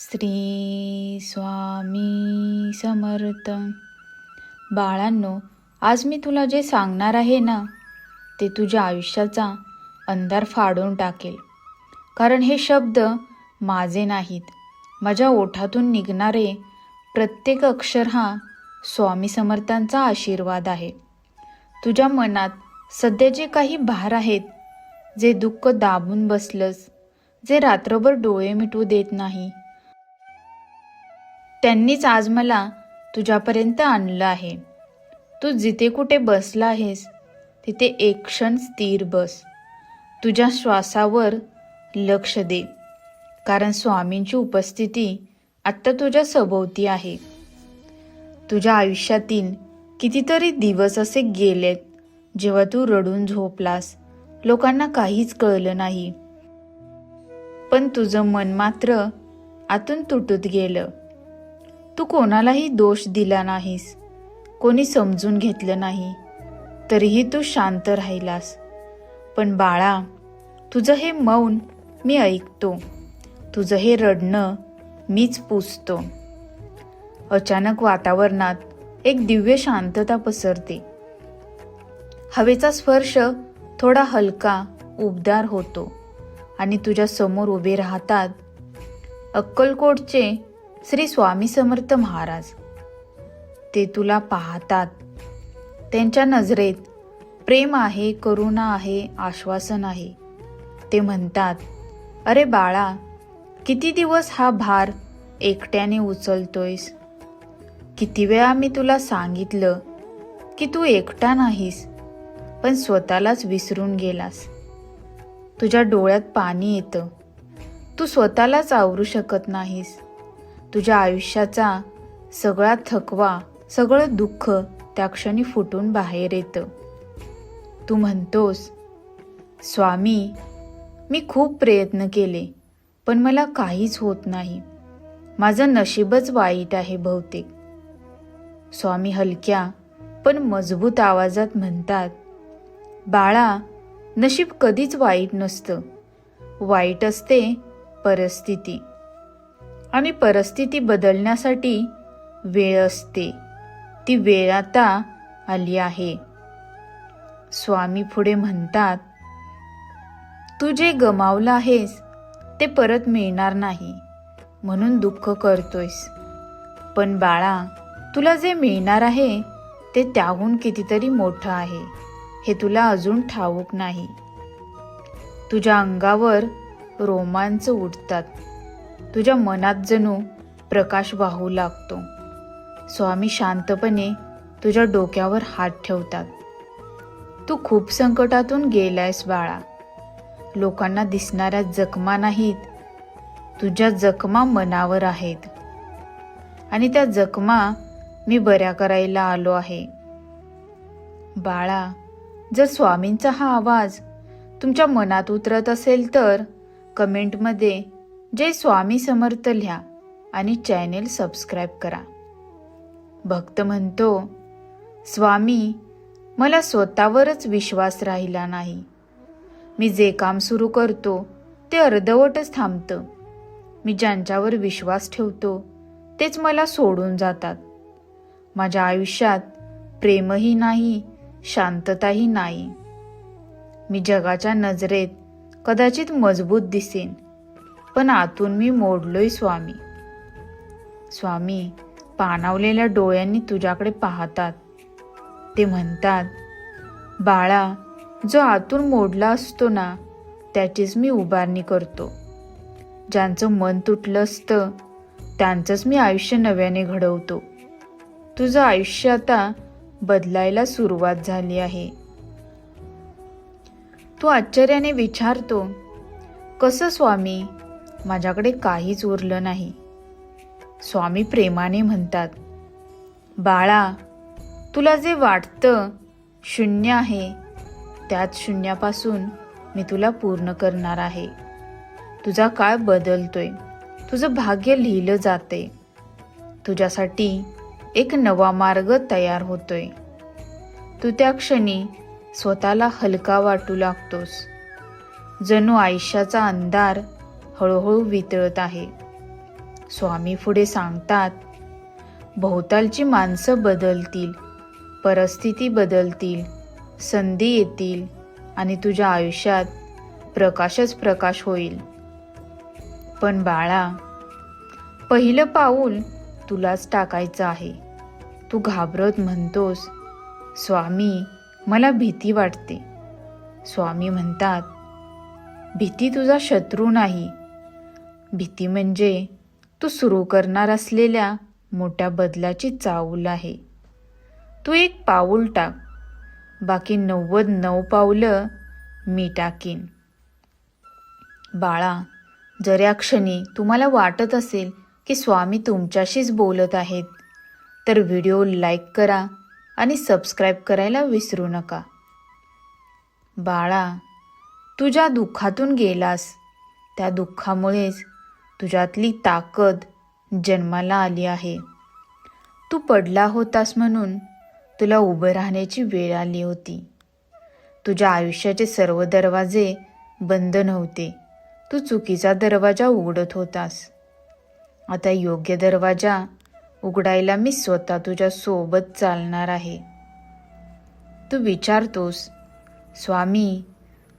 श्री स्वामी समर्थ. बाळांनो, आज मी तुला जे सांगणार आहे ना, ते तुझ्या आयुष्याचा अंधार फाडून टाकेल. कारण हे शब्द माझे नाहीत. माझ्या ओठातून निघणारे प्रत्येक अक्षर हा स्वामी समर्थांचा आशीर्वाद आहे. तुझ्या मनात सध्या जे काही भार आहेत, जे दुःख दाबून बसलंस, जे रात्रभर डोळे मिटू देत नाही, त्यांनीच आज मला तुझ्यापर्यंत आणलं आहे. तू जिथे कुठे बसला आहेस तिथे एक क्षण स्थिर बस. तुझ्या श्वासावर लक्ष दे, कारण स्वामींची उपस्थिती आत्ता तुझ्या सभोवती आहे. तुझ्या आयुष्यातील कितीतरी दिवस असे गेलेत जेव्हा तू रडून झोपलास, लोकांना काहीच कळलं नाही, पण तुझं मन मात्र आतून तुटत गेलं. तू कोणालाही दोष दिला नाहीस, कोणी समजून घेतलं नाही, तरीही तू शांत राहिलास. पण बाळा, तुझं हे मौन मी ऐकतो, तुझं हे रडणं मीच पुसतो. अचानक वातावरणात एक दिव्य शांतता पसरते. हवेचा स्पर्श थोडा हलका उबदार होतो आणि तुझ्या समोर उभे राहतात अक्कलकोटचे श्री स्वामी समर्थ महाराज. ते तुला पाहतात. त्यांच्या नजरेत प्रेम आहे, करुणा आहे, आश्वासन आहे. ते म्हणतात, अरे बाळा, किती दिवस हा भार एकट्याने उचलतोयस? किती वेळा मी तुला सांगितलं की तू एकटा नाहीस, पण स्वतःलाच विसरून गेलास. तुझ्या डोळ्यात पाणी येतं. तू स्वतःलाच आवरू शकत नाहीस. तुझ्या आयुष्याचा सगळा थकवा, सगळं दुःख त्या क्षणी फुटून बाहेर येतं. तू म्हणतोस, स्वामी, मी खूप प्रयत्न केले, पण मला काहीच होत नाही. माझं नशीबच वाईट आहे बहुतेक. स्वामी हलक्या पण मजबूत आवाजात म्हणतात, बाळा, नशीब कधीच वाईट नसतं. वाईट असते परिस्थिती, आणि परिस्थिती बदलण्यासाठी वेळ असते. ती वेळ आता आली आहे. स्वामी पुढे म्हणतात, तू जे गमावलं आहेस ते परत मिळणार नाही म्हणून दुःख करतोयस. पण बाळा, तुला जे मिळणार आहे ते त्याहून कितीतरी मोठं आहे, हे तुला अजून ठाऊक नाही. तुझ्या अंगावर रोमांच उठतात. तुझ्या मनात जणू प्रकाश वाहू लागतो. स्वामी शांतपणे तुझ्या डोक्यावर हात ठेवतात. तू खूप संकटातून गेलायस बाळा. लोकांना दिसणाऱ्या जखमा नाहीत, तुझ्या जखमा मनावर आहेत, आणि त्या जखमा मी बऱ्या करायला आलो आहे. बाळा, जर स्वामींचा हा आवाज तुमच्या मनात उतरत असेल तर कमेंटमध्ये जय स्वामी समर्थ लिहा आणि चॅनेल सबस्क्राईब करा. भक्त म्हणतो, स्वामी, मला स्वतःवरच विश्वास राहिला नाही. मी जे काम सुरू करतो ते अर्धवटच थांबतं. मी ज्यांच्यावर विश्वास ठेवतो तेच मला सोडून जातात. माझ्या आयुष्यात प्रेमही नाही, शांतताही नाही. मी जगाच्या नजरेत कदाचित मजबूत दिसेन, पण आतून मी मोडलोय स्वामी. स्वामी पाणावलेल्या डोळ्यांनी तुझ्याकडे पाहतात. ते म्हणतात, बाळा, जो आतून मोडला असतो ना, त्याचीच मी उभारणी करतो. ज्यांचं मन तुटलं असतं त्यांचंच मी आयुष्य नव्याने घडवतो. तुझं आयुष्य आता बदलायला सुरुवात झाली आहे. तू आश्चर्याने विचारतो, कसं स्वामी? माझ्याकडे काहीच उरलं नाही. स्वामी प्रेमाने म्हणतात, बाळा, तुला जे वाटतं शून्य आहे, त्याच शून्यापासून मी तुला पूर्ण करणार आहे. तुझा काळ बदलतोय. तुझं भाग्य लिहिलं जाते. तुझ्यासाठी एक नवा मार्ग तयार होतोय. तू त्या क्षणी स्वतःला हलका वाटू लागतोस. जणू आयुष्याचा अंधार हळूहळू वितळत आहे. स्वामी पुढे सांगतात, भोवतालची माणसं बदलतील, परिस्थिती बदलतील, संधी येतील आणि तुझ्या आयुष्यात प्रकाशच प्रकाश होईल. पण बाळा, पहिलं पाऊल तुलाच टाकायचं आहे. तू घाबरत म्हणतोस, स्वामी मला भीती वाटते. स्वामी म्हणतात, भीती तुझा शत्रू नाही. भीती म्हणजे तू सुरू करणार असलेल्या मोठ्या बदलाची चाहूल आहे. तू एक पाऊल टाक, बाकी 99 पावलं मी टाकीन. बाळा, जर या क्षणी तुम्हाला वाटत असेल की स्वामी तुमच्याशीच बोलत आहेत, तर व्हिडिओ लाईक करा आणि सबस्क्राईब करायला विसरू नका. बाळा, तू ज्या दुःखातून गेलास त्या दुःखामुळेच तुझ्यातली ताकद जन्माला आली आहे. तू पडला होतास म्हणून तुला उभं राहण्याची वेळ आली होती. तुझ्या आयुष्याचे सर्व दरवाजे बंद नव्हते. तू चुकीचा दरवाजा उघडत होतास. आता योग्य दरवाजा उघडायला मी स्वतः तुझ्या सोबत चालणार आहे. तू विचारतोस, स्वामी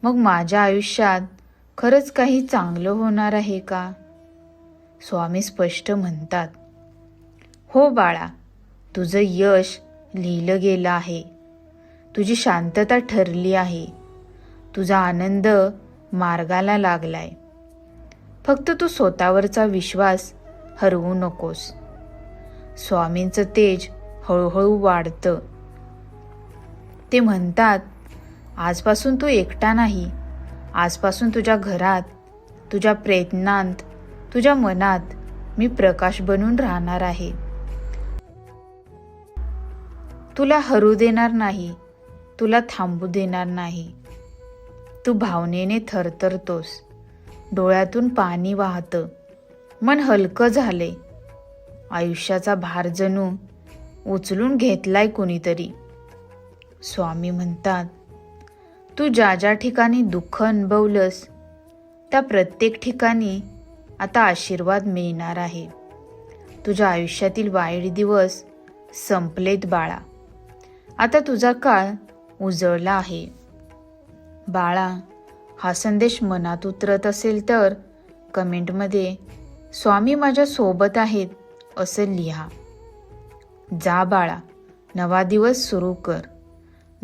मग माझ्या आयुष्यात खरंच काही चांगलं होणार आहे का? स्वामी स्पष्ट म्हणतात, हो बाळा, तुझं यश लिहिलं गेलं आहे. तुझी शांतता ठरली आहे. तुझा आनंद मार्गाला लागलाय. फक्त तू स्वतःवरचा विश्वास हरवू नकोस. स्वामींचं तेज हळूहळू वाढतं. ते म्हणतात, आजपासून तू एकटा नाही. आजपासून तुझ्या घरात, तुझ्या प्रयत्नांत, तुझ्या मनात मी प्रकाश बनून राहणार आहे. तुला हरू देणार नाही, तुला थांबू देणार नाही. तू भावनेने थरथरतोस, डोळ्यातून पाणी वाहतं, मन हलकं झाले. आयुष्याचा भार जणू उचलून घेतलाय कुणीतरी. स्वामी म्हणतात, तू ज्या ज्या ठिकाणी दुःख अनुभवलंस त्या प्रत्येक ठिकाणी आता आशीर्वाद मिळणार आहे. तुझ्या आयुष्यातील वाईट दिवस संपलेत बाळा. आता तुझा काळ उजळला आहे. बाळा, हा संदेश मनात उतरत असेल तर कमेंटमध्ये स्वामी माझ्या सोबत आहेत असं लिहा. जा बाळा, नवा दिवस सुरू कर.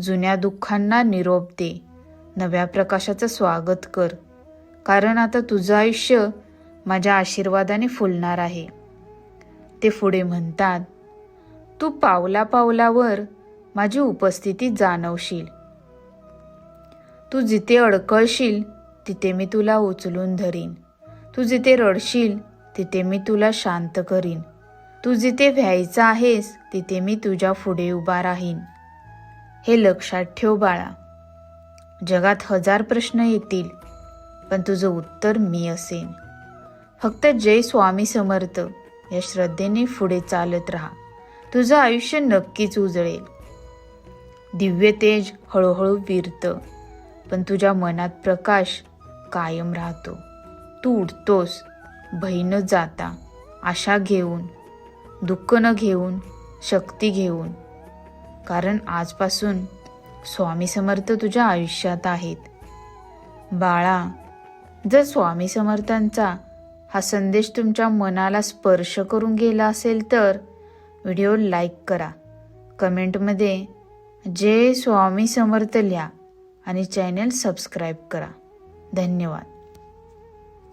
जुन्या दुःखांना निरोप दे. नव्या प्रकाशाचं स्वागत कर. कारण आता तुझं आयुष्य माझ्या आशीर्वादाने फुलणार आहे. ते पुढे म्हणतात, तू पावला पावलावर माझी उपस्थिती जाणवशील. तू जिथे अडकळशील तिथे मी तुला उचलून धरीन. तू जिथे रडशील तिथे मी तुला शांत करीन. तू जिथे व्हायचं आहेस तिथे मी तुझ्या पुढे उभा राहीन. हे लक्षात ठेव बाळा. जगात 1000 प्रश्न येतील, पण तुझं उत्तर मी असेन. फक्त जय स्वामी समर्थ या श्रद्धेने पुढे चालत राहा. तुझं आयुष्य नक्कीच उजळेल. दिव्य तेज हळूहळू विरतं, पण तुझ्या मनात प्रकाश कायम राहतो. तू उठतोस भय न जाता, आशा घेऊन, दुःख न घेऊन, शक्ती घेऊन. कारण आजपासून स्वामी समर्थ तुझ्या आयुष्यात आहेत. बाळा, जर स्वामी समर्थांचा हा संदेश तुमच्या मनाला स्पर्श करून गेला असेल तर व्हिडिओ लाईक करा. कमेंटमध्ये जय स्वामी समर्थ लिहा आणि चॅनल सबस्क्राईब करा. धन्यवाद.